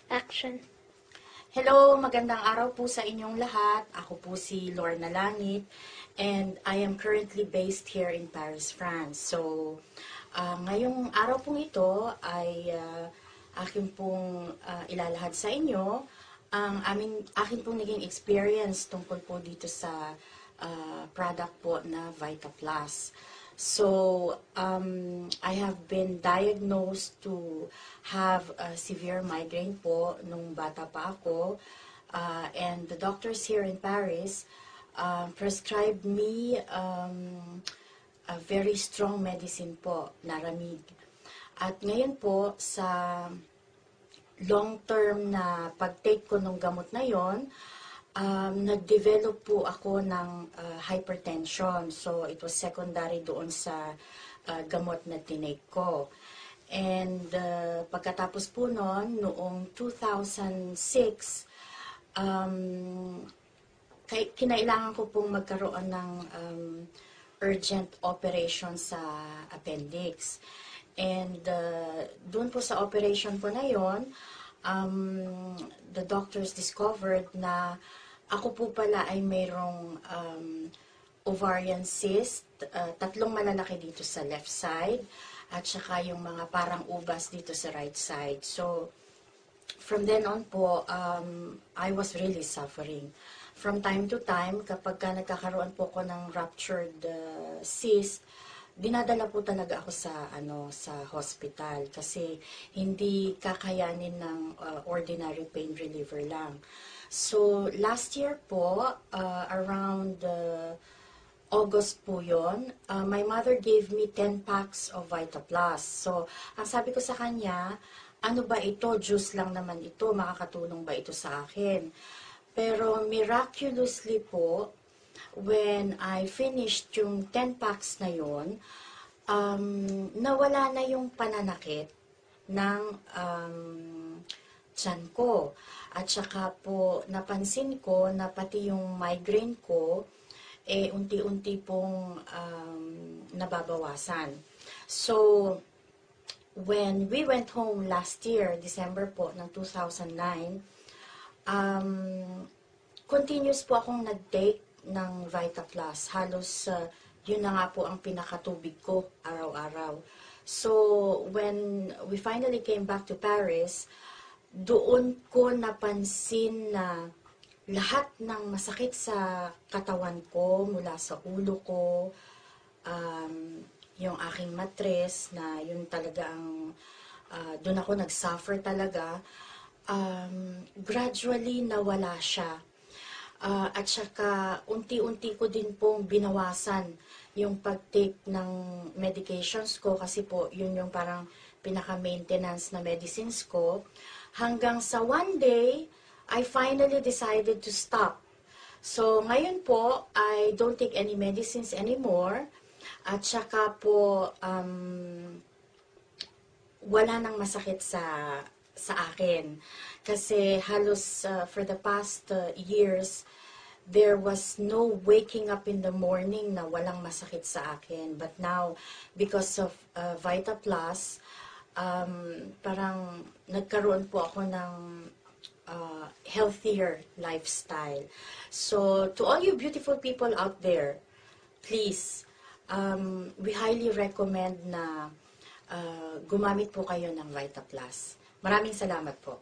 Action. Hello, magandang araw po sa inyong lahat. Ako po si Lorna Langit and I am currently based here in Paris, France. So, ngayong araw pong ito ay akin pong ilalahad sa inyo ang akin pong naging experience tungkol po dito sa product po na VitaPlus. So, I have been diagnosed to have a severe migraine po nung bata pa ako. And the doctors here in Paris prescribed me a very strong medicine po, Naramig. At ngayon po, sa long-term na pag-take ko ng gamot na yon, nag-develop po ako ng hypertension. So, it was secondary doon sa gamot na tinake ko. And pagkatapos po noong 2006, kinailangan ko pong magkaroon ng urgent operation sa appendix. And doon po sa operation po na yon, the doctors discovered na ako po pala ay mayroong ovarian cyst, tatlong malalaki dito sa left side, at saka yung mga parang ubas dito sa right side. So, from then on po, I was really suffering. From time to time, kapag nagkakaroon po ko ng ruptured cyst, dinadala po talaga ako sa hospital kasi hindi kakayanin ng ordinary pain reliever lang. So last year po, around August po yon, my mother gave me 10 packs of VitaPlus. So ang sabi ko sa kanya, ano ba ito? Juice lang naman ito, makakatulong ba ito sa akin? Pero miraculously po, when I finished yung 10 packs na yun, nawala na yung pananakit ng tiyan ko. At saka po, napansin ko na pati yung migraine ko, unti-unti pong nababawasan. So, when we went home last year, December po ng 2009, continuous po akong nag-take ng VitaPlus. Halos yun na nga po ang pinakatubig ko araw-araw. So, when we finally came back to Paris, doon ko napansin na lahat ng masakit sa katawan ko, mula sa ulo ko, yung aking matres, na yun talaga ang, doon ako nag-suffer talaga, gradually nawala siya. At saka unti-unti ko din pong binawasan yung pag-take ng medications ko kasi po yun yung parang pinaka-maintenance na medicines ko. Hanggang sa one day, I finally decided to stop. So ngayon po, I don't take any medicines anymore. At saka po, wala nang masakit sa akin. Kasi halos for the past years, there was no waking up in the morning na walang masakit sa akin. But now, because of VitaPlus, parang nagkaroon po ako ng healthier lifestyle. So, to all you beautiful people out there, please, we highly recommend na gumamit po kayo ng VitaPlus. Maraming salamat po.